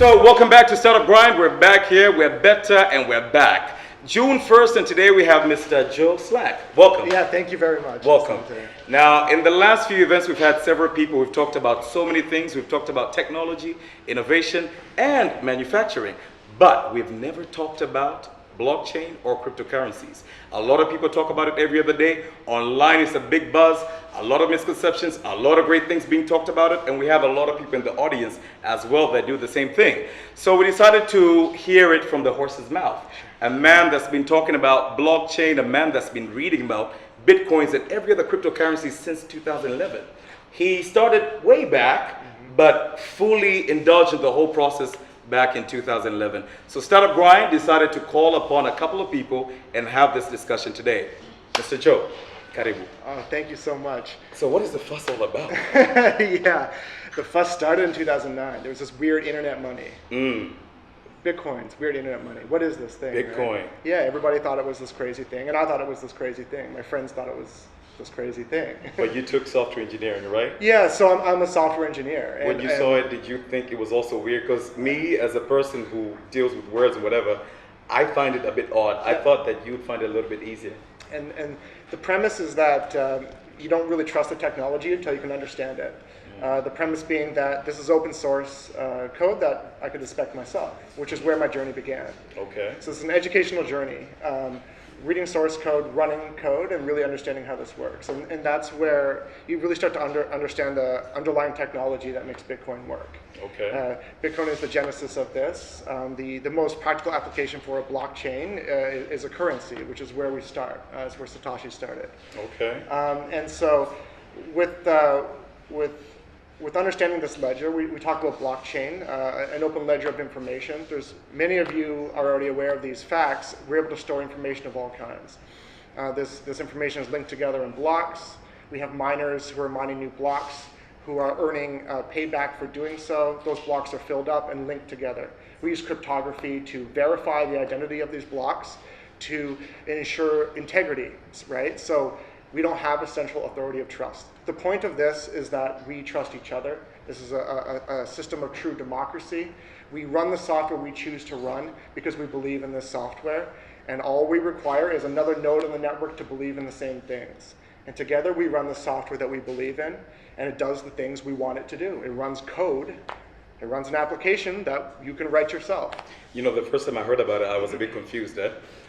So welcome back to Startup Grind. We're back here, we're better, and we're back. June 1st, and today we have Mr. Joe Slack. Welcome. Yeah, thank you very much. Welcome. Now, in the last few events, we've had several people who've talked about so many things. We've talked about technology, innovation, and manufacturing, but we've never talked about blockchain or cryptocurrencies. A lot of people talk about it every other day. Online is a big buzz, a lot of misconceptions, a lot of great things being talked about it, and we have a lot of people in the audience as well that do the same thing. So we decided to hear it from the horse's mouth. A man that's been talking about blockchain, a man that's been reading about Bitcoins and every other cryptocurrency since 2011. He started way back, but fully indulged in the whole process back in 2011. So Startup Grind decided to call upon a couple of people and have this discussion today. Mr. Joe, karibu. Oh, thank you so much. So what is the fuss all about? Yeah, the fuss started in 2009. There was this weird internet money. Bitcoins, weird internet money. What is this thing? Bitcoin. Right? Yeah, everybody thought it was this crazy thing, and I thought it was this crazy thing. My friends thought it was this crazy thing. But you took software engineering, right? Yeah, so I'm a software engineer. When you saw it, did you think it was also weird? Because me, as a person who deals with words and whatever, I find it a bit odd. I thought that you'd find it a little bit easier. And the premise is that you don't really trust the technology until you can understand it. The premise being that this is open source code that I could inspect myself, which is where my journey began. Okay. So it's an educational journey. Reading source code, running code, and really understanding how this works. And that's where you really start to understand the underlying technology that makes Bitcoin work. Okay. Bitcoin is the genesis of this. The most practical application for a blockchain is a currency, which is where we start. It's where Satoshi started. Okay. And so with understanding this ledger, we talk about blockchain, an open ledger of information. Many of you are already aware of these facts. We're able to store information of all kinds. This information is linked together in blocks. We have miners who are mining new blocks who are earning payback for doing so. Those blocks are filled up and linked together. We use cryptography to verify the identity of these blocks to ensure integrity, right? So we don't have a central authority of trust. The point of this is that we trust each other. This is a system of true democracy. We run the software we choose to run because we believe in this software, and all we require is another node in the network to believe in the same things. And together we run the software that we believe in, and it does the things we want it to do. It runs code. It runs an application that you can write yourself. You know, the first time I heard about it, I was a bit confused.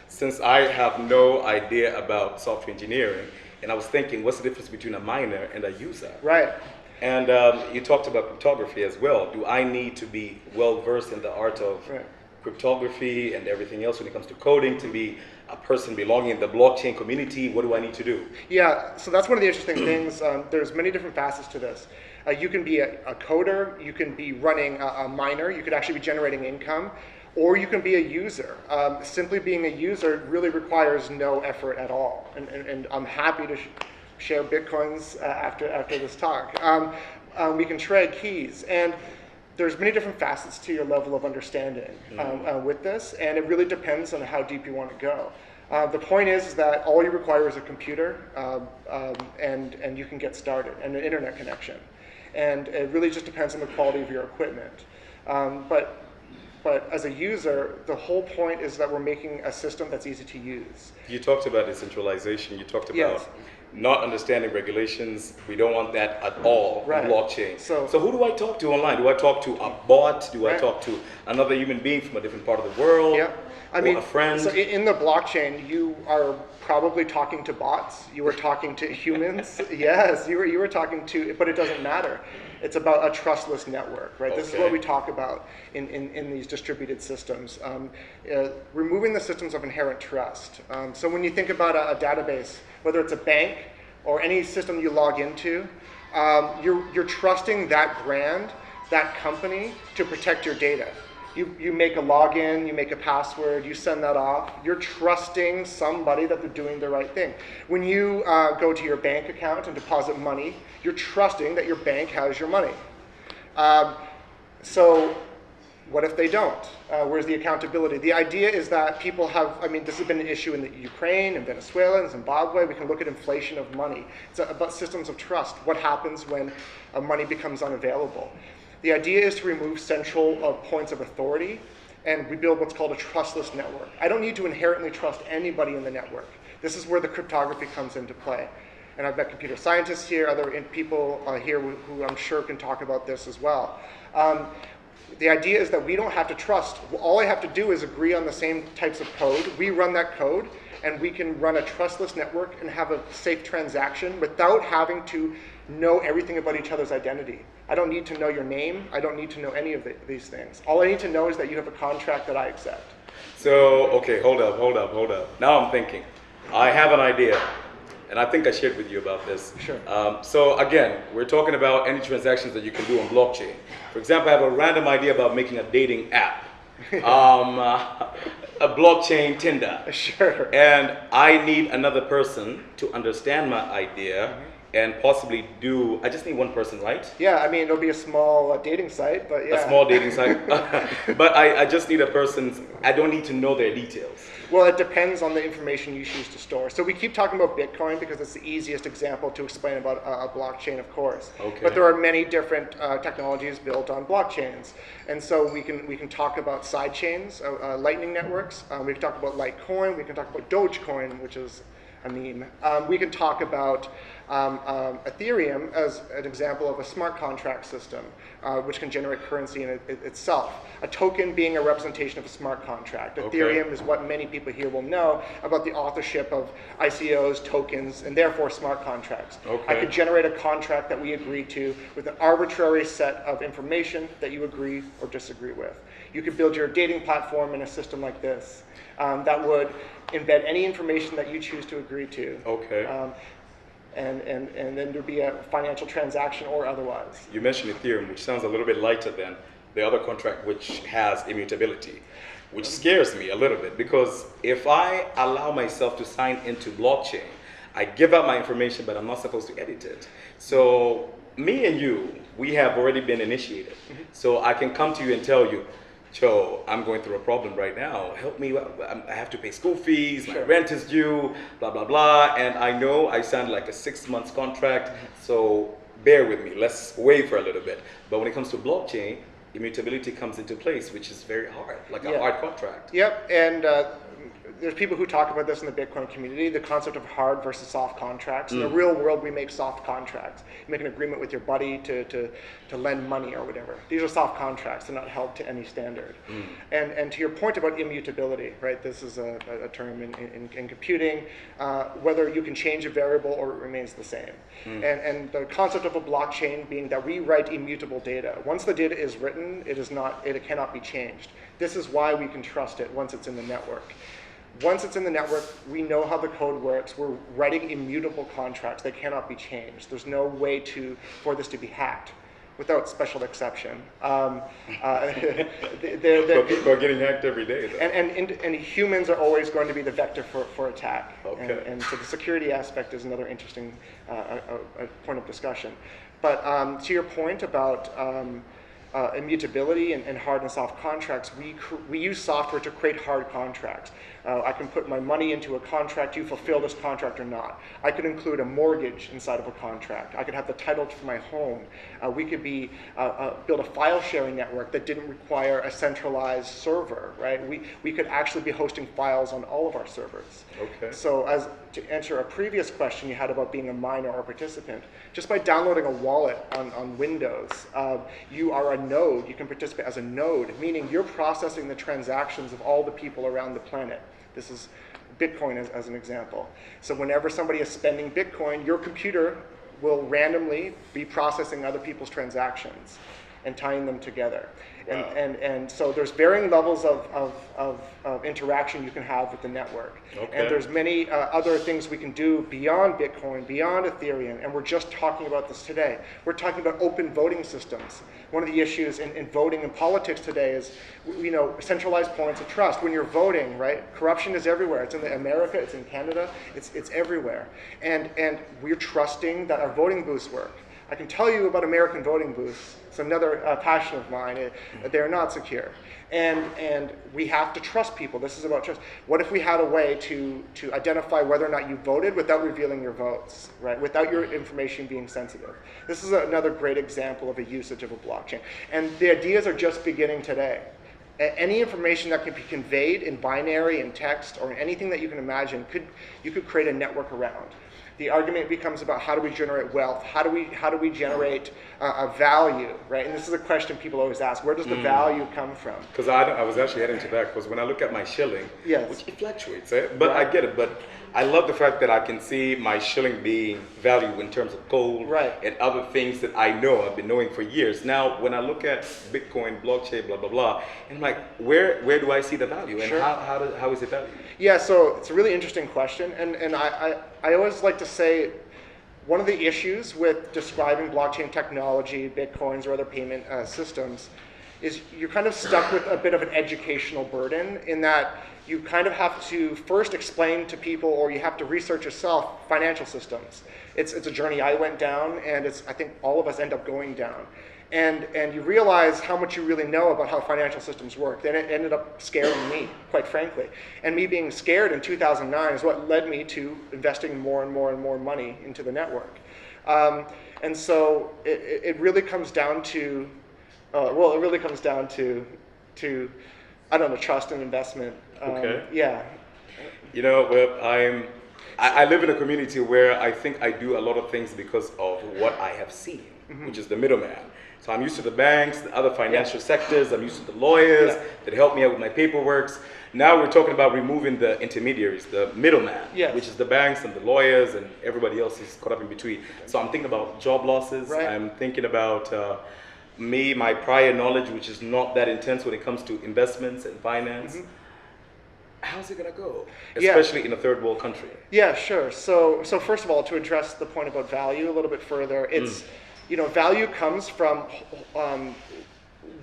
Since I have no idea about software engineering, and I was thinking, what's the difference between a miner and a user? Right. And you talked about cryptography as well. Do I need to be well versed in the art of cryptography and everything else when it comes to coding to be a person belonging in the blockchain community? What do I need to do? Yeah, so that's one of the interesting things. There's many different facets to this. You can be a coder, you can be running a miner, you could actually be generating income, or you can be a user. Simply being a user really requires no effort at all. And I'm happy to share Bitcoins after this talk. We can trade keys. And there's many different facets to your level of understanding with this. And it really depends on how deep you want to go. The point is that all you require is a computer and you can get started, and an internet connection. And it really just depends on the quality of your equipment. But as a user, the whole point is that we're making a system that's easy to use. You talked about decentralization. You talked about not understanding regulations. We don't want that at all in blockchain. So who do I talk to online? Do I talk to a bot? Do I talk to another human being from a different part of the world? Yeah. I mean, a friend? So in the blockchain, you are probably talking to bots. You were talking to humans. Yes, you were talking to, but it doesn't matter. It's about a trustless network, right? Okay. This is what we talk about in these distributed systems. Removing the systems of inherent trust. So when you think about a database, whether it's a bank or any system you log into, you're trusting that brand, that company, to protect your data. You make a login, you make a password, you send that off. You're trusting somebody that they're doing the right thing. When you go to your bank account and deposit money, you're trusting that your bank has your money. So what if they don't? Where's the accountability? The idea is that people have, this has been an issue in the Ukraine and Venezuela and Zimbabwe. We can look at inflation of money. It's about systems of trust. What happens when money becomes unavailable? The idea is to remove central points of authority, and we build what's called a trustless network. I don't need to inherently trust anybody in the network. This is where the cryptography comes into play. And I've met computer scientists here, other people here who I'm sure can talk about this as well. The idea is that we don't have to trust. All I have to do is agree on the same types of code. We run that code, and we can run a trustless network and have a safe transaction without having to know everything about each other's identity. I don't need to know your name. I don't need to know any of these things. All I need to know is that you have a contract that I accept. So, okay, hold up. Now I'm thinking. I have an idea, and I think I shared with you about this. Sure. So again, we're talking about any transactions that you can do on blockchain. For example, I have a random idea about making a dating app. A blockchain Tinder. Sure. And I need another person to understand my idea and possibly I just need one person, right? Yeah, I mean, it'll be a small dating site, but yeah. A small dating site. But I just need a person, I don't need to know their details. Well, it depends on the information you choose to store. So we keep talking about Bitcoin because it's the easiest example to explain about a blockchain, of course. Okay. But there are many different technologies built on blockchains. And so we can talk about side chains, Lightning networks. We can talk about Litecoin. We can talk about Dogecoin, which is a meme. We can talk about Ethereum as an example of a smart contract system, which can generate currency in itself. A token being a representation of a smart contract. Okay. Ethereum is what many people here will know about the authorship of ICOs, tokens, and therefore smart contracts. Okay. I could generate a contract that we agree to with an arbitrary set of information that you agree or disagree with. You could build your dating platform in a system like this that would embed any information that you choose to agree to. Okay. And then there'd be a financial transaction or otherwise. You mentioned Ethereum, which sounds a little bit lighter than the other contract, which has immutability, which scares me a little bit, because if I allow myself to sign into blockchain, I give out my information, but I'm not supposed to edit it. So me and you, we have already been initiated. So I can come to you and tell you, Joe, I'm going through a problem right now. Help me. I have to pay school fees. My rent is due. Blah blah blah. And I know I signed like a 6 months contract. So bear with me. Let's wait for a little bit. But when it comes to blockchain, immutability comes into place, which is very hard, like a hard contract. Yep. And there's people who talk about this in the Bitcoin community, the concept of hard versus soft contracts. In the real world, we make soft contracts. You make an agreement with your buddy to lend money or whatever. These are soft contracts. They're not held to any standard. And to your point about immutability, right? This is a term in computing, whether you can change a variable or it remains the same. And the concept of a blockchain being that we write immutable data. Once the data is written, it cannot be changed. This is why we can trust it once it's in the network. Once it's in the network, we know how the code works. We're writing immutable contracts. They cannot be changed. There's no way for this to be hacked without special exception. But people are getting hacked every day, though. And humans are always going to be the vector for attack. Okay. And so the security aspect is another interesting point of discussion. But to your point about immutability and hard and soft contracts, we use software to create hard contracts. I can put my money into a contract, you fulfill this contract or not. I could include a mortgage inside of a contract. I could have the title for my home. We could build a file sharing network that didn't require a centralized server, right? We could actually be hosting files on all of our servers. Okay. So to answer a previous question you had about being a miner or a participant, just by downloading a wallet on Windows, you are a node. You can participate as a node, meaning you're processing the transactions of all the people around the planet. This is Bitcoin as an example. So whenever somebody is spending Bitcoin, your computer will randomly be processing other people's transactions and tying them together. Wow. And so there's varying levels of interaction you can have with the network. Okay. And there's many other things we can do beyond Bitcoin, beyond Ethereum, and we're just talking about this today. We're talking about open voting systems. One of the issues in voting and politics today is, centralized points of trust. When you're voting, right, corruption is everywhere. It's in America, it's in Canada, it's everywhere. And we're trusting that our voting booths work. I can tell you about American voting booths. It's another passion of mine. They're not secure. And we have to trust people. This is about trust. What if we had a way to identify whether or not you voted without revealing your votes, right? Without your information being sensitive. This is another great example of a usage of a blockchain. And the ideas are just beginning today. Any information that can be conveyed in binary, in text, or in anything that you can imagine, you could create a network around. The argument becomes about how do we generate wealth? How do we generate a value, right? And this is a question people always ask: where does the value come from? Because I was actually heading to that, because when I look at my shilling, yes, which it fluctuates, but I get it. But I love the fact that I can see my shilling being valued in terms of gold, and other things that I know I've been knowing for years. Now, when I look at Bitcoin, blockchain, blah blah blah, and I'm like, where do I see the value, and how is it valued? Yeah, so it's a really interesting question, and I always like to say one of the issues with describing blockchain technology, Bitcoins, or other payment systems is you're kind of stuck with a bit of an educational burden in that you kind of have to first explain to people, or you have to research yourself, financial systems. It's a journey I went down, and I think all of us end up going down. And you realize how much you really know about how financial systems work. Then it ended up scaring me, quite frankly. And me being scared in 2009 is what led me to investing more and more and more money into the network. And so it really comes down to, it really comes down to I don't know, trust and investment. Okay. Yeah. You know, well, I live in a community where I think I do a lot of things because of what I have seen, which is the middleman. So I'm used to the banks, the other financial sectors. I'm used to the lawyers that help me out with my paperwork. Now we're talking about removing the intermediaries, the middleman, which is the banks and the lawyers and everybody else is caught up in between. So I'm thinking about job losses. I'm thinking about my prior knowledge, which is not that intense when it comes to investments and finance. How's it gonna go, especially in a third world country? Yeah, sure. So first of all, to address the point about value a little bit further, it's value comes from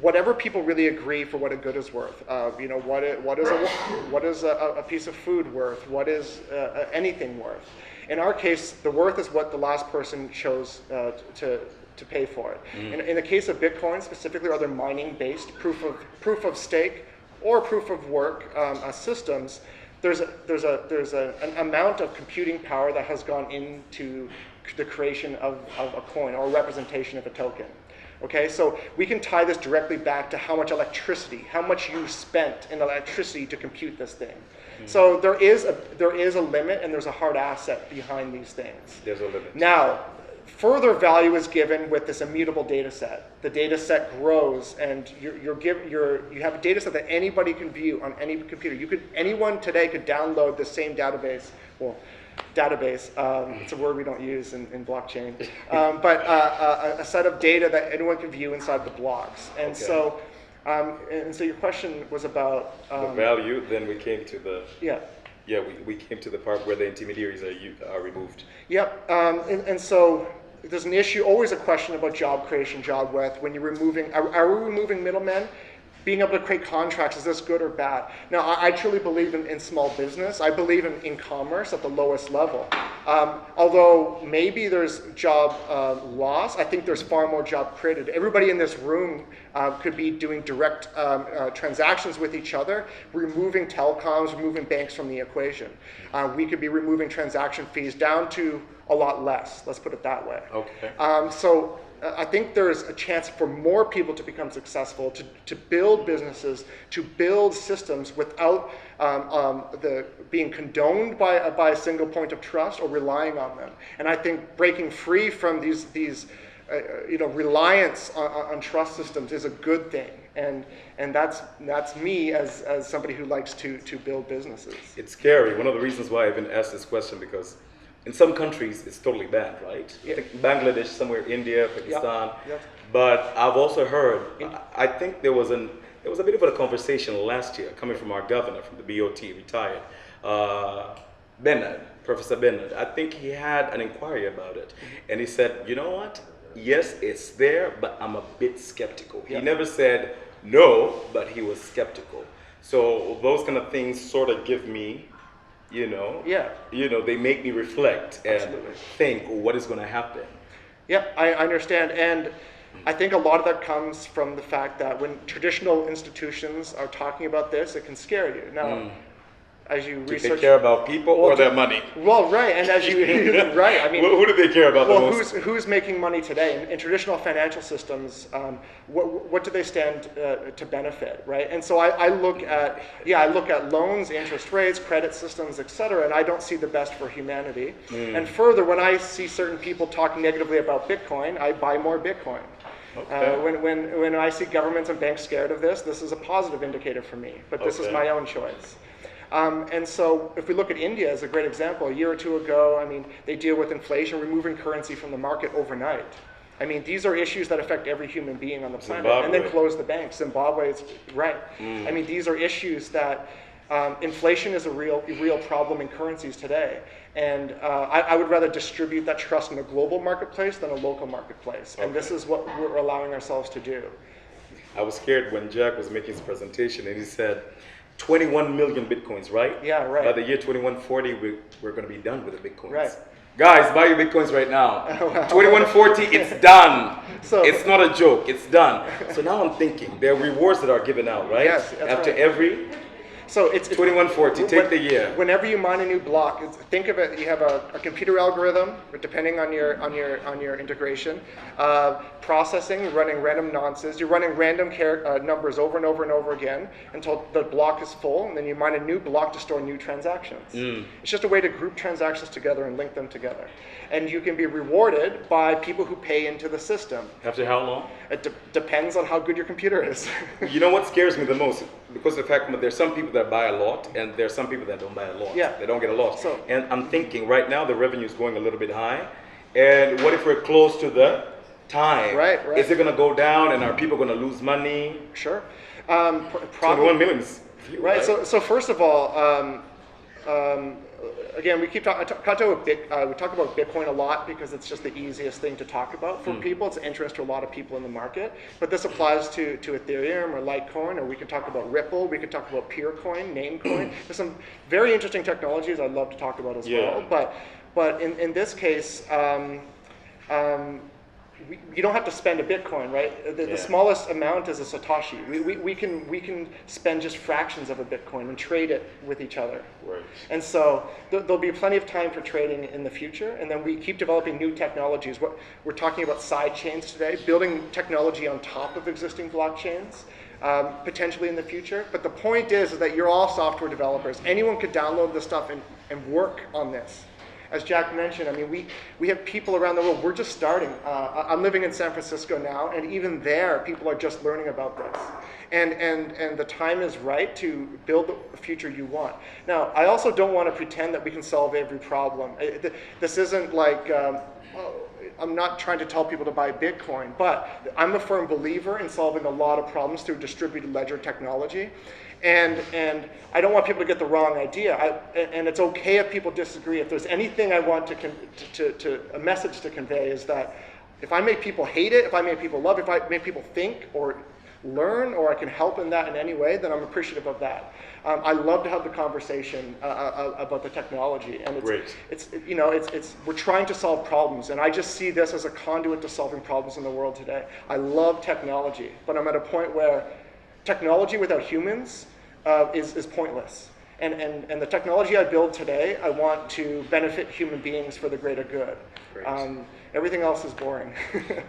whatever people really agree for what a good is worth. What is a piece of food worth? What is anything worth? In our case, the worth is what the last person chose to pay for it. In the case of Bitcoin specifically, or other mining-based proof of stake or proof of work systems, there's an amount of computing power that has gone into the creation of a coin or a representation of a token. Okay, so we can tie this directly back to how much electricity, how much you spent in electricity to compute this thing. So there is a limit, and there's a hard asset behind these things. There's a limit. Now, further value is given with this immutable data set. The data set grows, and you have a data set that anybody can view on any computer. Anyone today could download the same database. Well, database, it's a word we don't use in blockchain, but a set of data that anyone can view inside the blocks. And so your question was about the value. Then we came to the we came to the part where the intermediaries are removed. Yep. And so there's an issue, always a question about job creation, job worth. When you're removing, are we removing middlemen? Being able to create contracts, is this good or bad? Now, I truly believe in small business. I believe in commerce at the lowest level. Although maybe there's job loss, I think there's far more job created. Everybody in this room could be doing direct transactions with each other, removing telecoms, removing banks from the equation. We could be removing transaction fees down to a lot less, let's put it that way. Okay. So I think there's a chance for more people to become successful, to build businesses, to build systems without being condoned by a single point of trust or relying on them. And I think breaking free from these reliance on trust systems is a good thing. And that's me as somebody who likes to build businesses. It's scary. One of the reasons why I even asked this question, because in some countries, it's totally banned, right? Yeah. Bangladesh, somewhere, India, Pakistan. Yep. But I've also heard, I think there was a bit of a conversation last year coming from our governor, from the BOT, retired, Bernard, Professor Bernard. I think he had an inquiry about it. And he said, you know what? Yes, it's there, but I'm a bit skeptical. He never said no, but he was skeptical. So those kind of things sort of give me, they make me reflect and think what is going to happen. Yeah, I understand. And I think a lot of that comes from the fact that when traditional institutions are talking about this, it can scare you. Now, as you Do research, they care about people or their money? well, right, and as you right, I mean, Who do they care about the most? who's making money today in traditional financial systems? What do they stand to benefit, right? And so I look at loans, interest rates, credit systems, et cetera, and I don't see the best for humanity. And further, when I see certain people talking negatively about Bitcoin, I buy more Bitcoin. Okay. When I see governments and banks scared of this is a positive indicator for me. But this is my own choice. And so if we look at India as a great example, a year or two ago, I mean, they deal with inflation, removing currency from the market overnight. I mean, these are issues that affect every human being on the planet. Zimbabwe. And then close the banks. Zimbabwe is right. I mean, these are issues that inflation is a real problem in currencies today. And I would rather distribute that trust in a global marketplace than a local marketplace. And this is what we're allowing ourselves to do. I was scared when Jack was making his presentation and he said 21 million Bitcoins, right? Yeah, right. By the year 2140, we're going to be done with the Bitcoins. Right. Guys, buy your Bitcoins right now. 2140, it's done. So, it's not a joke, it's done. So now I'm thinking, there are rewards that are given out, right? Yes, that's After right. every So it's 2140, take the year. Whenever you mine a new block, think of it. You have a computer algorithm, depending on your integration, processing, running random nonces. You're running random numbers over and over and over again until the block is full, and then you mine a new block to store new transactions. It's just a way to group transactions together and link them together. And you can be rewarded by people who pay into the system. After how long? It depends on how good your computer is. You know what scares me the most? Because of the fact that there's some people that buy a lot and there's some people that don't buy a lot. Yeah. They don't get a lot. So- and I'm thinking right now the revenue is going a little bit high. And what if we're close to the time? Right. Is it going to go down and are people going to lose money? Sure. 21 million is few, Right. So first of all, again, we talk about Bitcoin a lot because it's just the easiest thing to talk about for people. It's of interest to a lot of people in the market. But this applies to Ethereum or Litecoin, or we can talk about Ripple. We can talk about Purecoin, Namecoin. There's some very interesting technologies I'd love to talk about as well. But in this case, you don't have to spend a Bitcoin, right? The smallest amount is a Satoshi. We can spend just fractions of a Bitcoin and trade it with each other. Right. And so there'll be plenty of time for trading in the future, and then we keep developing new technologies. We're talking about side chains today, building technology on top of existing blockchains, potentially in the future. But the point is that you're all software developers. Anyone could download this stuff and work on this. As Jack mentioned, I mean, we have people around the world. We're just starting. I'm living in San Francisco now, and even there, people are just learning about this. And the time is right to build the future you want. Now, I also don't want to pretend that we can solve every problem. This isn't like, I'm not trying to tell people to buy Bitcoin, but I'm a firm believer in solving a lot of problems through distributed ledger technology. And I don't want people to get the wrong idea. And it's okay if people disagree. If there's anything I want a message to convey is that if I make people hate it, if I make people love it, if I make people think or learn, or I can help in that in any way, then I'm appreciative of that. I love to have the conversation about the technology, and we're trying to solve problems, and I just see this as a conduit to solving problems in the world today. I love technology, but I'm at a point where technology without humans is pointless. And the technology I build today, I want to benefit human beings for the greater good. Everything else is boring.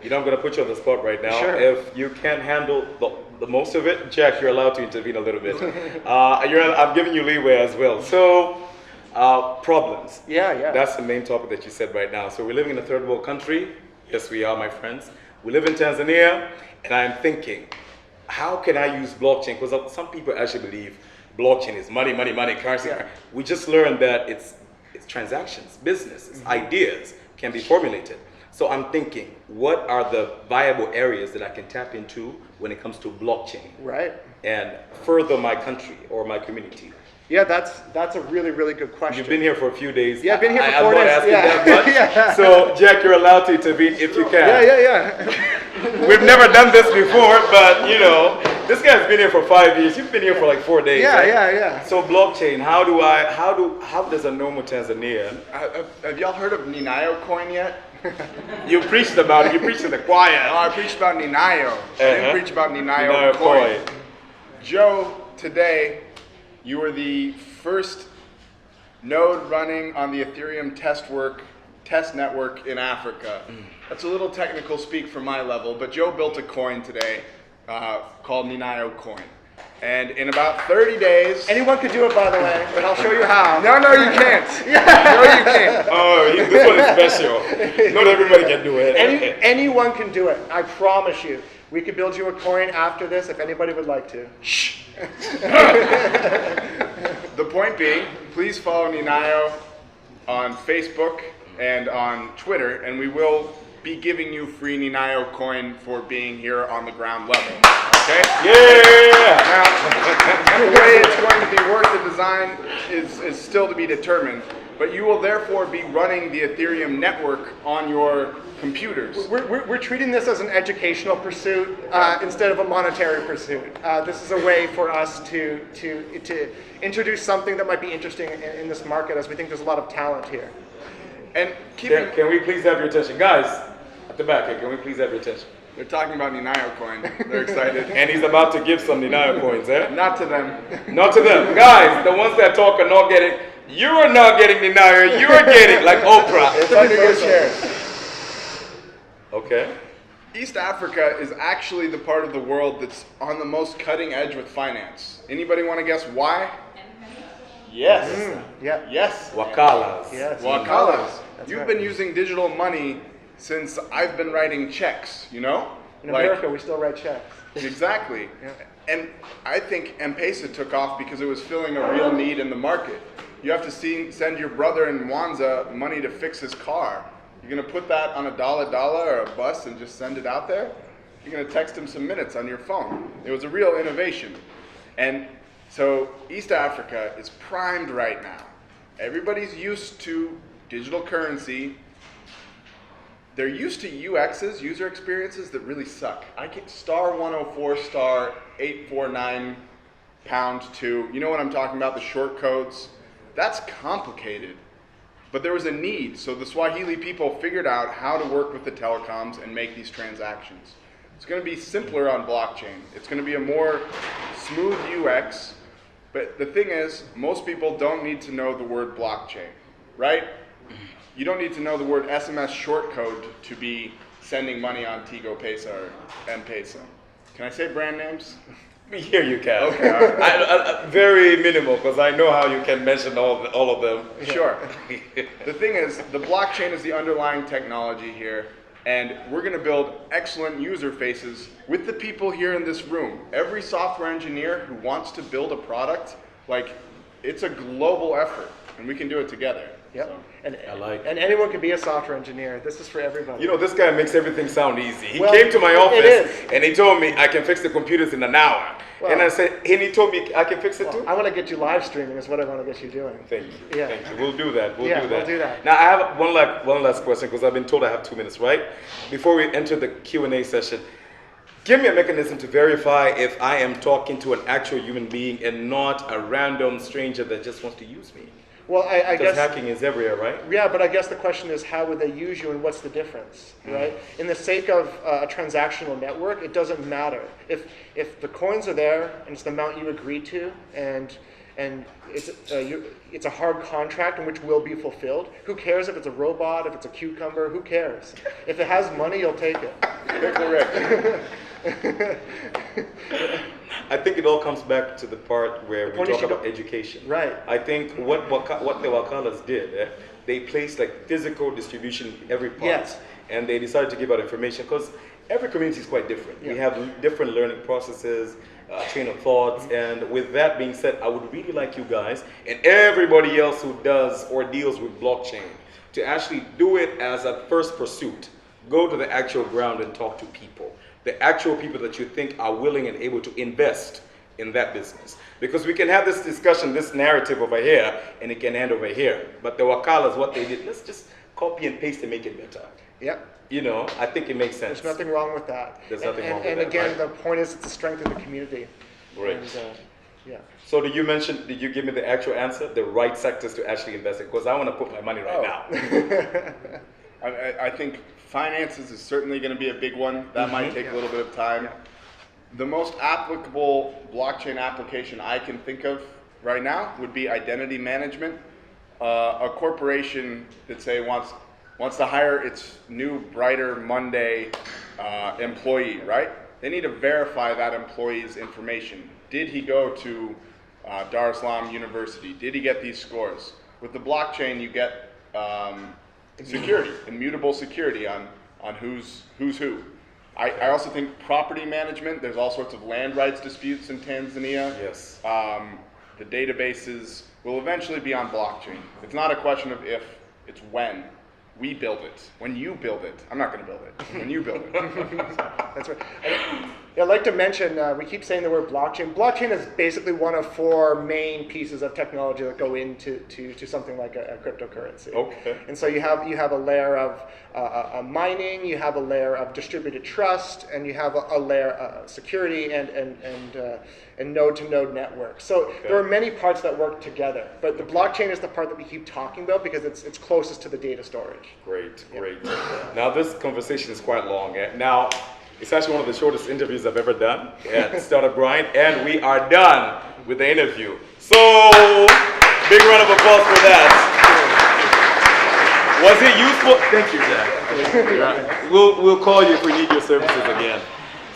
You know, I'm going to put you on the spot right now. Sure. If you can't handle the most of it, Jack, you're allowed to intervene a little bit. I'm giving you leeway as well. So, problems. Yeah. That's the main topic that you said right now. So we're living in a third world country. Yes, we are, my friends. We live in Tanzania, and I'm thinking, how can I use blockchain? Because some people actually believe blockchain is money, currency. Yeah. We just learned that it's transactions, businesses, ideas can be formulated. So I'm thinking, what are the viable areas that I can tap into when it comes to blockchain? Right. And further my country or my community? Yeah, that's a really, really good question. You've been here for a few days. Yeah, I've been here for 4 I'm not days. asking Yeah. that much. Yeah. So, Jack, you're allowed to intervene if you can. Yeah. We've never done this before, but you know, this guy's been here for 5 years. You've been here for like 4 days. Yeah, right? yeah. So blockchain, how does a normal Tanzanian? Have y'all heard of Ninayo coin yet? You preached about it. You preached to the choir. Oh, I preached about Ninayo. I didn't preach about Ninayo Ninayo coin. coin. Joe, today, you were the first node running on the Ethereum test network in Africa. That's a little technical speak for my level, but Joe built a coin today called Ninayo coin. And in about 30 days... Anyone could do it, by the way, but I'll show you how. No, you can't. No, you can't. Oh, this one is special. Not everybody can do it. Anyone can do it. I promise you. We could build you a coin after this if anybody would like to. Shh. The point being, please follow Ninayo on Facebook and on Twitter, and we will be giving you free Ninayo coin for being here on the ground level. Okay? Yeah! Now, the way it's going to be worth the design is still to be determined, but you will therefore be running the Ethereum network on your computers. We're treating this as an educational pursuit instead of a monetary pursuit. This is a way for us to introduce something that might be interesting in this market, as we think there's a lot of talent here. And Can we please have your attention? Guys, at the back here, can we please have your attention? they're talking about Ninayo coin. They're excited. And he's about to give some Ninayo coins, eh? Not to them. Not to them. Guys, the ones that talk are not getting, you are not getting Ninayo, you are getting like Oprah. It's under your chair. Okay. East Africa is actually the part of the world that's on the most cutting edge with finance. Anybody want to guess why? Yes. Yeah. Yes. Wakalas. Yes. Wakalas. That's You've right. been using digital money since I've been writing checks, you know? In America, we still write checks. Exactly. Yeah. And I think M-Pesa took off because it was filling a real need in the market. You have to send your brother in Mwanza money to fix his car. You're going to put that on a dollar or a bus and just send it out there? You're going to text him some minutes on your phone. It was a real innovation. And so East Africa is primed right now. Everybody's used to digital currency. They're used to UXs, user experiences, that really suck. I get star 104, star 849, pound 2. You know what I'm talking about, the short codes? That's complicated. But there was a need, so the Swahili people figured out how to work with the telecoms and make these transactions. It's going to be simpler on blockchain. It's going to be a more smooth UX. But the thing is, most people don't need to know the word blockchain, right? You don't need to know the word SMS shortcode to be sending money on Tigo Pesa or M-Pesa. Can I say brand names? Here you can. Okay, all right. Very minimal, because I know how you can mention all of them. Sure. The thing is, the blockchain is the underlying technology here, and we're going to build excellent user faces with the people here in this room. Every software engineer who wants to build a product, it's a global effort, and we can do it together. Yep. So. And anyone can be a software engineer. This is for everybody. You know, this guy makes everything sound easy. He Well, came to my it office is. and he told me I can fix the computers in an hour. Well, and I said, and he told me I can fix it too. I want to get you live streaming is what I want to get you doing. Thank you. Yeah. Thank you. We'll do that. We'll Yeah, do that. we'll do that. Now I have one last question, because I've been told I have 2 minutes, right? Before we enter the Q&A session, give me a mechanism to verify if I am talking to an actual human being and not a random stranger that just wants to use me. Well, I Because guess hacking is everywhere, right? Yeah, but I guess the question is, how would they use you, and what's the difference, right? In the sake of a transactional network, it doesn't matter. If the coins are there and it's the amount you agreed to, and it's a hard contract in which will be fulfilled, who cares if it's a robot, if it's a cucumber? Who cares? If it has money, you'll take it. You're correct. I think it all comes back to the part where we point is talk you about don't- education. Right. I think what the Wakalas did, they placed physical distribution in every part. Yes. And they decided to give out information, because every community is quite different. We Yeah. have different learning processes, train of thoughts, and with that being said, I would really like you guys and everybody else who does or deals with blockchain to actually do it as a first pursuit. Go to the actual ground and talk to people. The actual people that you think are willing and able to invest in that business. Because we can have this discussion, this narrative over here, and it can end over here. But the Wakalas, what they did, let's just copy and paste and make it better. Yep. You know, I think it makes sense. There's nothing wrong with that. There's nothing wrong with and that, again, right? the point is, it's the strength of the community. Great. And, yeah. So did you give me the actual answer? The right sectors to actually invest in? Because I want to put my money right now. I think finances is certainly going to be a big one. That might take a little bit of time. The most applicable blockchain application I can think of right now would be identity management. A corporation that say wants to hire its new brighter Monday employee, right? They need to verify that employee's information. Did he go to Dar es Salaam University? Did he get these scores? With the blockchain, you get security, immutable security on who's who. I also think property management, there's all sorts of land rights disputes in Tanzania. Yes. The databases will eventually be on blockchain. It's not a question of if, it's when. We build it. When you build it. I'm not going to build it. When you build it. That's right. I'd like to mention, we keep saying the word blockchain. Blockchain is basically one of four main pieces of technology that go into to something like a cryptocurrency. Okay. And so you have a layer of mining, you have a layer of distributed trust, and you have a layer of security and node-to-node network. So there are many parts that work together, but the blockchain is the part that we keep talking about because it's closest to the data storage. Great. Now this conversation is quite long. Now, it's actually one of the shortest interviews I've ever done at Startup Grind, and we are done with the interview. So, big round of applause for that. Was it useful? Thank you, Jack. We'll call you if we need your services again.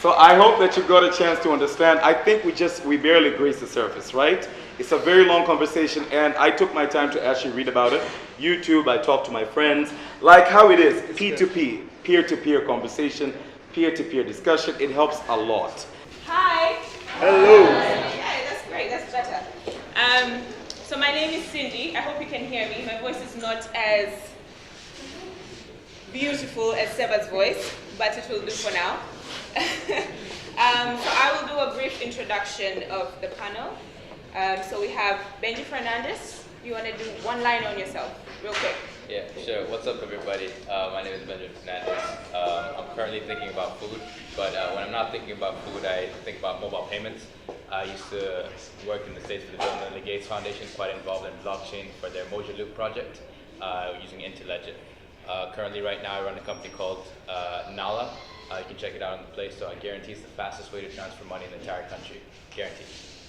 So I hope that you got a chance to understand. I think we barely grazed the surface, right? It's a very long conversation, and I took my time to actually read about it. YouTube, I talked to my friends, like how it is, P2P, peer-to-peer conversation, peer-to-peer discussion. It helps a lot. Hi. Hello. Yeah, that's great. That's better. So my name is Cindy. I hope you can hear me. My voice is not as beautiful as Seba's voice, but it will do for now. So I will do a brief introduction of the panel. So we have Benji Fernandez. You want to do one line on yourself, real quick? Yeah, sure. What's up, everybody? My name is Benjamin Fernandez. I'm currently thinking about food, but when I'm not thinking about food, I think about mobile payments. I used to work in the States for the Bill and Melinda Gates Foundation, quite involved in blockchain for their Mojo Loop project, using Interledger. Currently, right now, I run a company called Nala. You can check it out on the Play Store. I guarantee it's the fastest way to transfer money in the entire country. Guaranteed.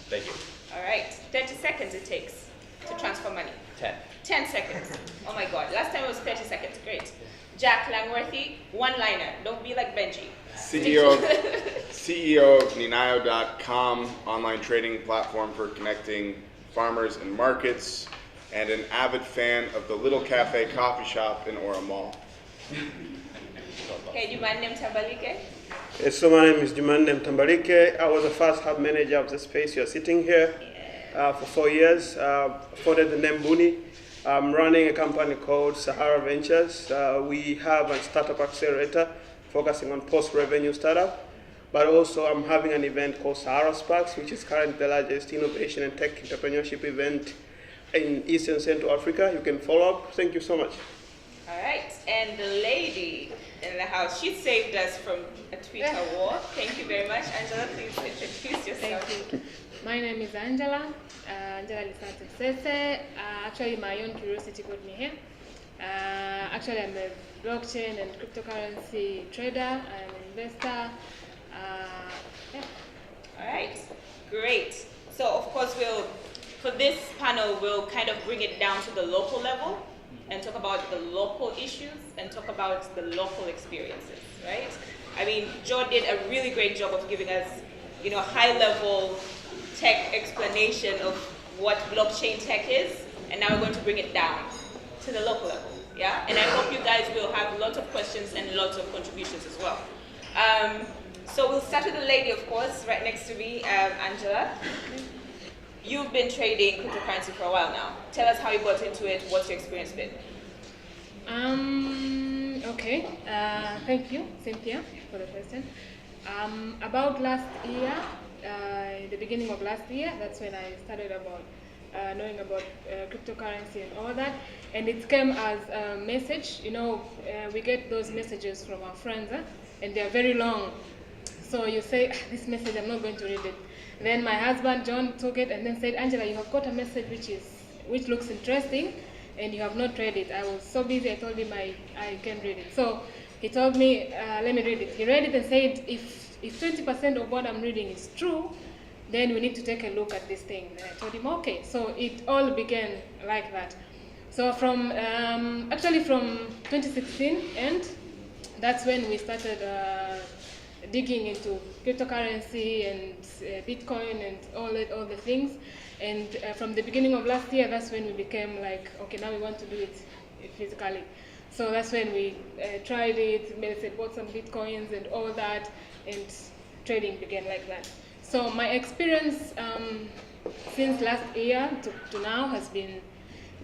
Thank you. All right. 30 seconds it takes to transfer money. 10. 10 seconds. Oh my God. Last time it was 30 seconds. Great. Jack Langworthy, one-liner. Don't be like Benji. CEO of Ninayo.com, online trading platform for connecting farmers and markets, and an avid fan of the Little Cafe coffee shop in Ora Mall. Okay, Jumanne Mtambalike. Yes, so my name is Jumanne Mtambalike. I was the first hub manager of the space you're sitting here for 4 years. Founded the name Buni. I'm running a company called Sahara Ventures. We have a startup accelerator focusing on post-revenue startup. But also I'm having an event called Sahara Sparks, which is currently the largest innovation and tech entrepreneurship event in East and Central Africa. You can follow up. Thank you so much. All right. And the lady in the house, she saved us from a Twitter war. Thank you very much. Angela, please introduce yourself. Thank you. My name is Angela. Angela Lisante Sese. Actually, my own curiosity got me here. Actually, I'm a blockchain and cryptocurrency trader. I'm an investor. Yeah. All right, great. So of course for this panel, we'll kind of bring it down to the local level and talk about the local issues and talk about the local experiences, right? I mean, Joe did a really great job of giving us, high-level tech explanation of what blockchain tech is, and now we're going to bring it down to the local level, yeah? And I hope you guys will have lots of questions and lots of contributions as well. So we'll start with the lady, of course, right next to me, Angela. You've been trading cryptocurrency for a while now. Tell us how you got into it. What's your experience been? Okay. Thank you, Cynthia, for the question. About last year, in the beginning of last year, that's when I started knowing about cryptocurrency and all that. And it came as a message. We get those messages from our friends, and they're very long. So you say, this message, I'm not going to read it. Then my husband, John, took it and then said, Angela, you have got a message which looks interesting. and you have not read it. I was so busy, I told him I can read it. So he told me, let me read it. He read it and said, if 20% of what I'm reading is true, then we need to take a look at this thing. And I told him, okay. So it all began like that. So from, actually from 2016, and that's when we started digging into cryptocurrency and Bitcoin and all the things. And from the beginning of last year, that's when we became like, okay, now we want to do it physically. So that's when we tried it, bought some Bitcoins and all that, and trading began like that. So my experience since last year to now has been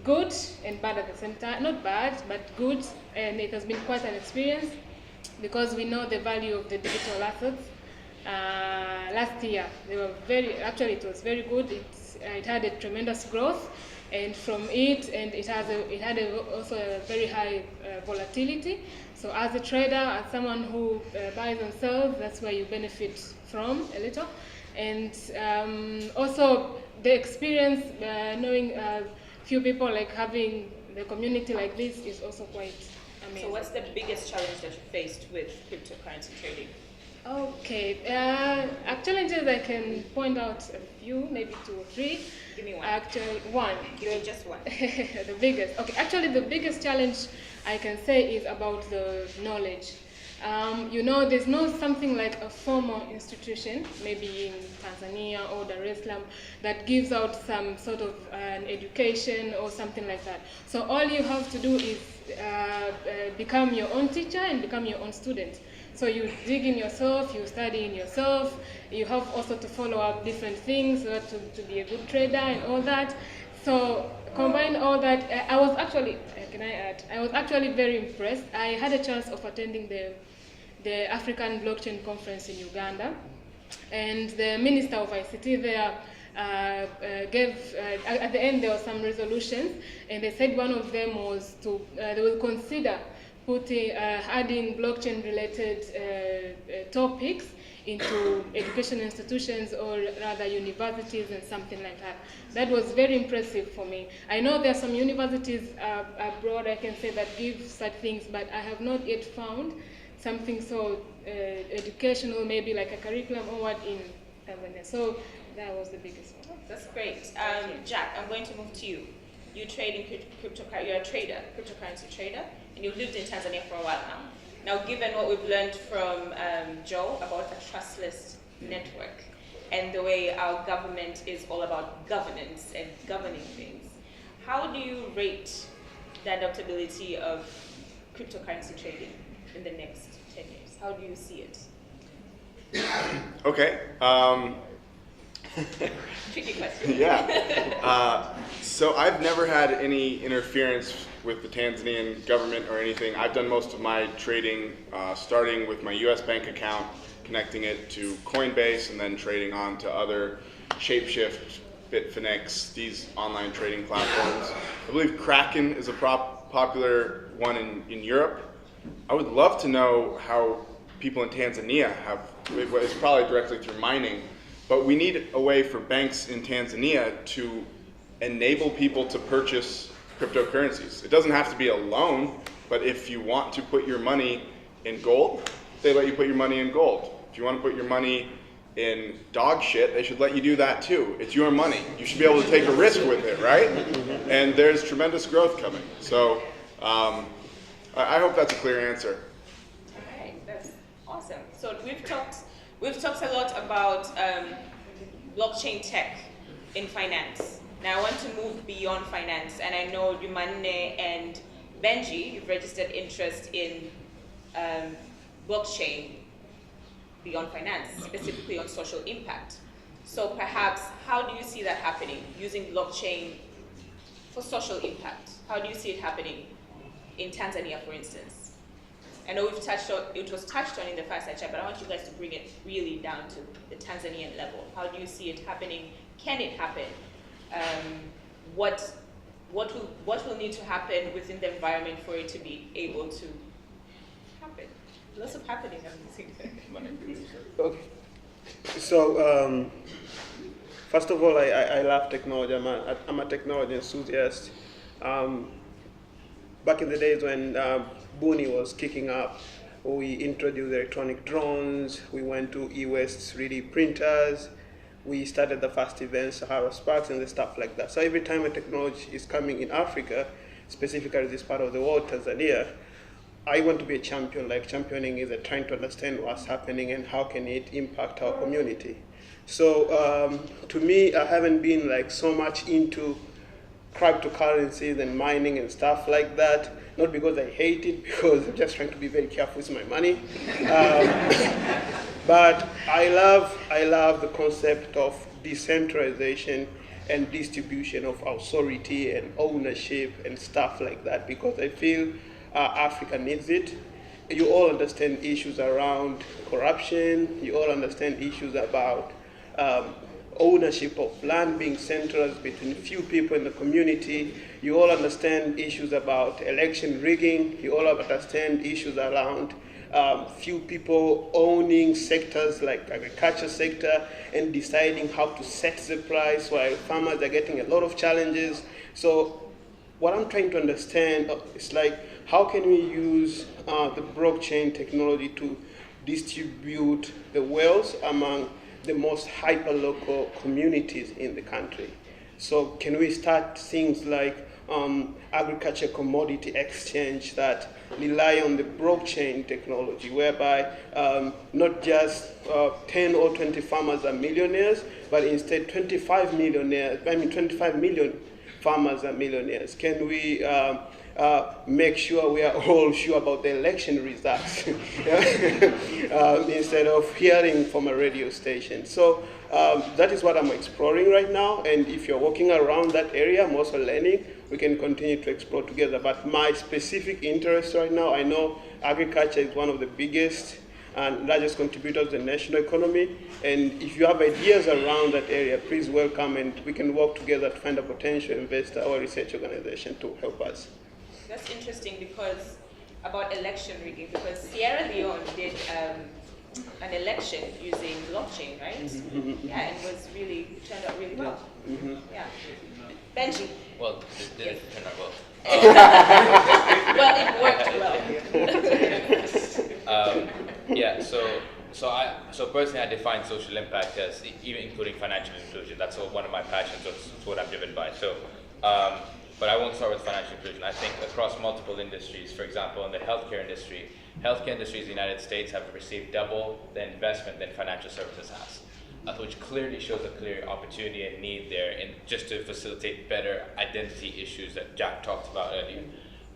good and bad at the same time. Not bad, but good, and it has been quite an experience because we know the value of the digital assets. Last year, they were it was very good. It had a tremendous growth, and from it, and it had also a very high volatility. So as a trader, as someone who buys and sells, that's where you benefit from a little. And also the experience, knowing few people, like having the community like this is also quite amazing. So what's the biggest challenge that you faced with cryptocurrency trading? Okay, challenges I can point out a few, maybe 2 or 3. Give me one. Actually, one. Give me just one. The biggest. Okay, actually the biggest challenge I can say is about the knowledge. There's no something like a formal institution, maybe in Tanzania or Dar es Salaam, that gives out some sort of an education or something like that. So all you have to do is become your own teacher and become your own student. So you dig in yourself, you study in yourself, you have also to follow up different things to be a good trader and all that. So combine all that, I was actually very impressed. I had a chance of attending the African Blockchain Conference in Uganda, and the Minister of ICT there gave, at the end there were some resolutions, and they said one of them was they will consider adding blockchain-related topics into education institutions, or rather universities and something like that. That was very impressive for me. I know there are some universities abroad, I can say, that give such things, but I have not yet found something so educational, maybe like a curriculum or what in Tanzania. So that was the biggest one. That's great. Jack, I'm going to move to you. You trade in cryptocurrency, you're a trader, cryptocurrency trader, and you've lived in Tanzania for a while now. Now, given what we've learned from Joe about a trustless network and the way our government is all about governance and governing things, how do you rate the adaptability of cryptocurrency trading in the next 10 years? How do you see it? Okay. Tricky question. Yeah. So I've never had any interference with the Tanzanian government or anything. I've done most of my trading starting with my US bank account, connecting it to Coinbase, and then trading on to other Shapeshift, Bitfinex, these online trading platforms. I believe Kraken is a popular one in Europe. I would love to know how people in Tanzania have, it's probably directly through mining, but we need a way for banks in Tanzania to enable people to purchase cryptocurrencies. It doesn't have to be a loan, but if you want to put your money in gold, they let you put your money in gold. If you want to put your money in dog shit, they should let you do that too. It's your money. You should be able to take a risk with it, right? And there's tremendous growth coming. So I hope that's a clear answer. All right, that's awesome. So we've talked a lot about blockchain tech in finance. Now I want to move beyond finance, and I know Jumanne and Benji, you've registered interest in blockchain beyond finance, specifically on social impact. So perhaps, how do you see that happening, using blockchain for social impact? How do you see it happening in Tanzania, for instance? I know it was touched on in the first chat, but I want you guys to bring it really down to the Tanzanian level. How do you see it happening? Can it happen? What will need to happen within the environment for it to be able to happen? Lots of happening, Okay. So, first of all, I love technology. I'm a technology enthusiast. back in the days when Buni was kicking up, we introduced electronic drones, we went to e-waste 3D printers, we started the first events, Sahara Sparks and the stuff like that. So every time a technology is coming in Africa, specifically this part of the world, Tanzania, I want to be a champion. Like championing is trying to understand what's happening and how can it impact our community. So to me, I haven't been like so much into cryptocurrencies and mining and stuff like that. Not because I hate it, because I'm just trying to be very careful with my money. But I love the concept of decentralization and distribution of authority and ownership and stuff like that, because I feel Africa needs it. You all understand issues around corruption. You all understand issues about ownership of land being centralized between few people in the community. You all understand issues about election rigging. You all understand issues around few people owning sectors like agriculture sector and deciding how to set the price while farmers are getting a lot of challenges. So what I'm trying to understand is like, how can we use the blockchain technology to distribute the wealth among the most hyper-local communities in the country? So can we start things like agriculture commodity exchange that rely on the blockchain technology, whereby not just 10 or 20 farmers are millionaires, but instead 25 million farmers are millionaires? Can we make sure we are all sure about the election results instead of hearing from a radio station? So that is what I'm exploring right now, and if you're walking around that area, I'm also learning. We can continue to explore together, but my specific interest right now, I know agriculture is one of the biggest and largest contributors to the national economy, and if you have ideas around that area, please welcome, and we can work together to find a potential investor or research organization to help us. That's interesting because about election rigging, because Sierra Leone did an election using blockchain, right? Mm-hmm. Yeah, and turned out really well. Mm-hmm. Yeah. Benji. Well, it didn't turn out well. Well, it worked well. Yeah. So personally, I define social impact as even including financial inclusion. That's one of my passions. That's what I'm driven by. So. But I won't start with financial inclusion. I think across multiple industries, for example, in the healthcare industries in the United States have received double the investment than financial services has, which clearly shows a clear opportunity and need there, and just to facilitate better identity issues that Jack talked about earlier.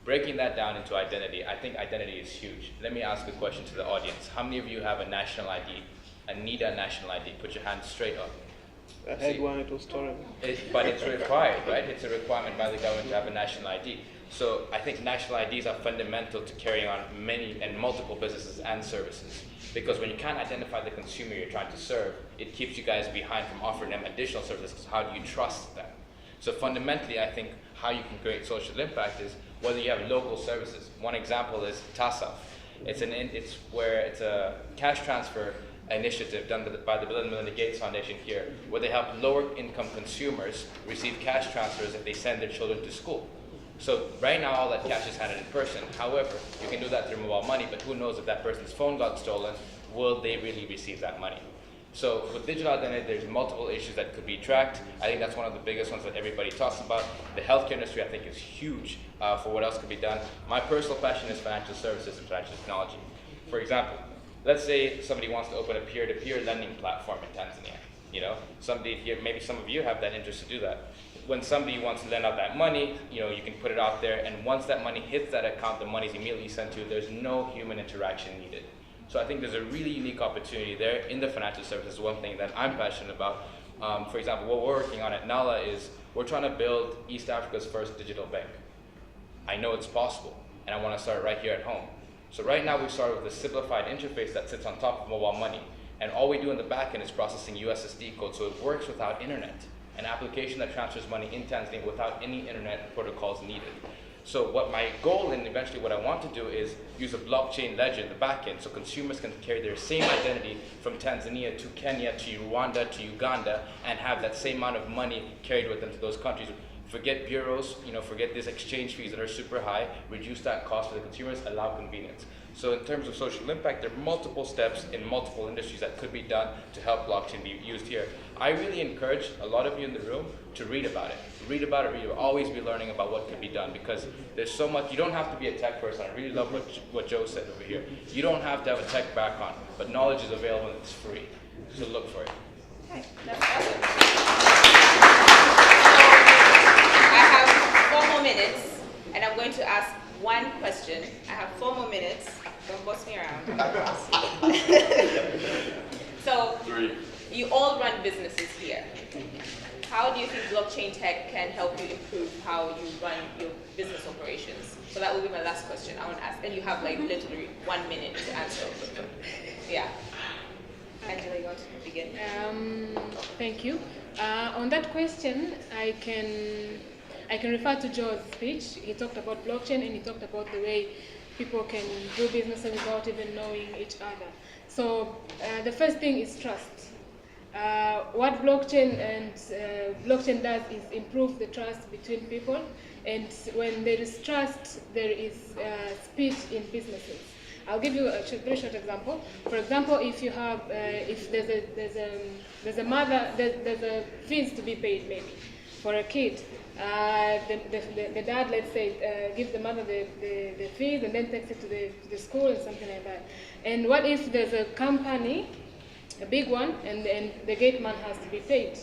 Breaking that down into identity, I think identity is huge. Let me ask a question to the audience. How many of you have a national ID, need a national ID? Put your hand straight up. I had one, it was stolen. But it's required, right? It's a requirement by the government to have a national ID. So I think national IDs are fundamental to carrying on many and multiple businesses and services. Because when you can't identify the consumer you're trying to serve, it keeps you guys behind from offering them additional services. How do you trust them? So fundamentally, I think how you can create social impact is whether you have local services. One example is TASAF. It's a cash transfer initiative done by the Bill and Melinda Gates Foundation here, where they help lower-income consumers receive cash transfers if they send their children to school. So right now, all that cash is handed in person. However, you can do that through mobile money, but who knows if that person's phone got stolen, will they really receive that money? So with digital identity, there's multiple issues that could be tracked. I think that's one of the biggest ones that everybody talks about. The healthcare industry, I think, is huge for what else could be done. My personal passion is financial services and financial technology. For example, let's say somebody wants to open a peer-to-peer lending platform in Tanzania. You know, somebody here, maybe some of you have that interest to do that. When somebody wants to lend out that money, you know, you can put it out there, and once that money hits that account, the money is immediately sent to you. There's no human interaction needed. So I think there's a really unique opportunity there in the financial services. One thing that I'm passionate about, for example, what we're working on at NALA is we're trying to build East Africa's first digital bank. I know it's possible, and I want to start right here at home. So right now we've started with a simplified interface that sits on top of mobile money. And all we do in the back end is processing USSD code, so it works without internet. An application that transfers money in Tanzania without any internet protocols needed. So what my goal and eventually what I want to do is use a blockchain ledger in the back end so consumers can carry their same identity from Tanzania to Kenya to Rwanda to Uganda and have that same amount of money carried with them to those countries Forget bureaus, forget these exchange fees that are super high, reduce that cost for the consumers, allow convenience. So in terms of social impact, there are multiple steps in multiple industries that could be done to help blockchain be used here. I really encourage a lot of you in the room to read about it. Read about it, read about it. Always be learning about what could be done, because there's so much. You don't have to be a tech person. I really love what Joe said over here. You don't have to have a tech background, but knowledge is available and it's free. So look for it. Okay, that's awesome. I have 4 more minutes, and I'm going to ask one question. I have 4 more minutes. Don't boss me around. So, you all run businesses here. How do you think blockchain tech can help you improve how you run your business operations? So that will be my last question I want to ask. And you have like literally 1 minute to answer. Yeah. Angela, you want to begin? Thank you. On that question, I can refer to Joe's speech. He talked about blockchain and he talked about the way people can do businesses without even knowing each other. So the first thing is trust. What blockchain does is improve the trust between people, and when there is trust, there is speed in businesses. I'll give you a very short example. For example, if you have, if there's a fees to be paid maybe for a kid, the dad, let's say, gives the mother the fees and then takes it to the school and something like that. And what if there's a company, a big one, and the gate man has to be paid?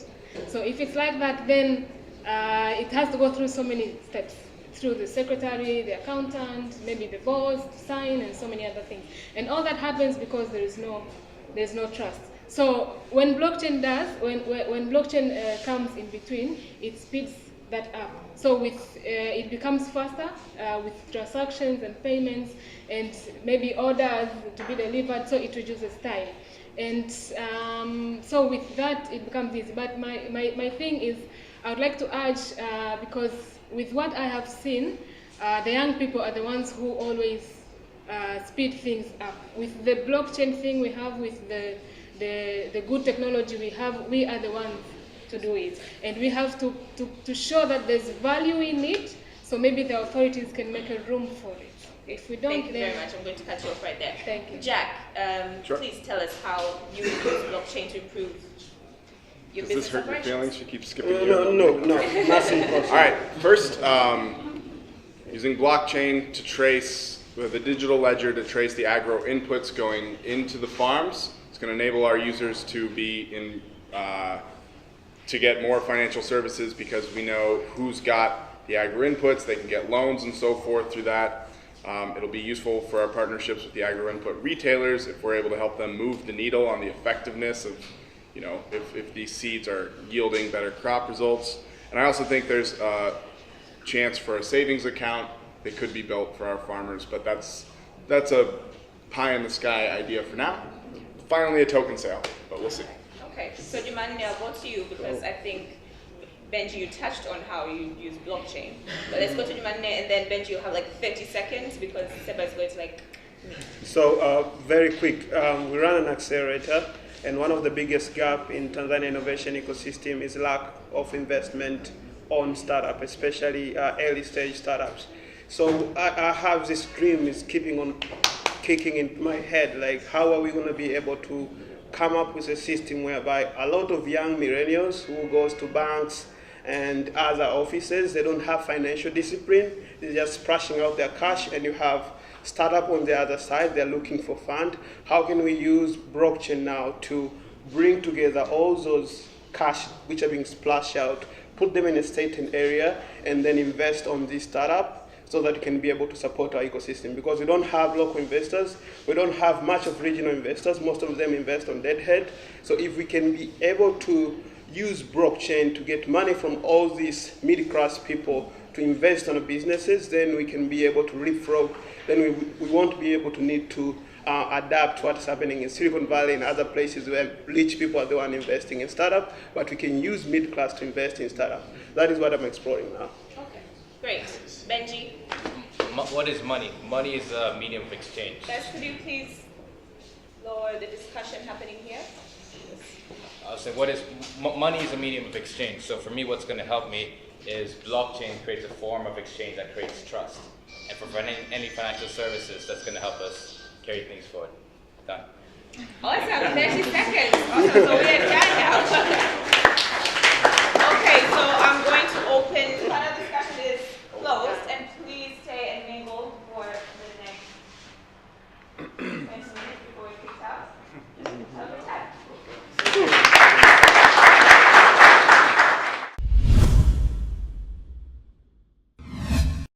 So if it's like that, then it has to go through so many steps, through the secretary, the accountant, maybe the boss, to sign, and so many other things. And all that happens because there's no trust. So when blockchain comes in between, it speeds that up. So it becomes faster with transactions and payments and maybe orders to be delivered, so it reduces time. And so with that, it becomes easy. But my thing is, I would like to urge, because with what I have seen, the young people are the ones who always speed things up. With the blockchain thing we have, with the good technology we have, we are the ones to do it. And we have to show that there's value in it, so maybe the authorities can make a room for it. If we don't, thank you very much. I'm going to cut you off right there. Thank you. Jack, Sure. please tell us how you use blockchain to improve your Does this business hurt your operations. feelings? You keep skipping you. No, nothing personal. All right, first, using blockchain to trace, with a digital ledger to trace the agro inputs going into the farms. It's going to enable our users to to get more financial services, because we know who's got the agro inputs. They can get loans and so forth through that. It'll be useful for our partnerships with the agro input retailers if we're able to help them move the needle on the effectiveness of, if these seeds are yielding better crop results. And I also think there's a chance for a savings account that could be built for our farmers, but that's a pie in the sky idea for now. Finally, a token sale, but we'll see. Okay, so Jumani, I'll go to you, because I think, Benji, you touched on how you use blockchain. But let's go to Jumani, and then Benji, you have like 30 seconds, because Seba is going to So very quick, we run an accelerator, and one of the biggest gap in Tanzania innovation ecosystem is lack of investment on startup, especially early stage startups. So I have this dream is keeping on kicking in my head, like how are we going to be able to come up with a system whereby a lot of young millennials who goes to banks and other offices, they don't have financial discipline, they're just splashing out their cash, and you have startup on the other side, they're looking for fund. How can we use blockchain now to bring together all those cash which are being splashed out, put them in a certain area, and then invest on this startup so that we can be able to support our ecosystem? Because we don't have local investors, we don't have much of regional investors, most of them invest on deadhead. So if we can be able to use blockchain to get money from all these middle-class people to invest on businesses, then we can be able to leapfrog. Then we won't be able to need to adapt to what's happening in Silicon Valley and other places where rich people are the one investing in startup, but we can use mid-class to invest in startup. That is what I'm exploring now. Okay, great. Benji? What is money? Money is a medium of exchange. Guys, could you please lower the discussion happening here? I was saying, money is a medium of exchange. So for me, what's going to help me is blockchain creates a form of exchange that creates trust. And for any financial services, that's going to help us carry things forward. Done. Awesome, 30 seconds. Awesome, so we are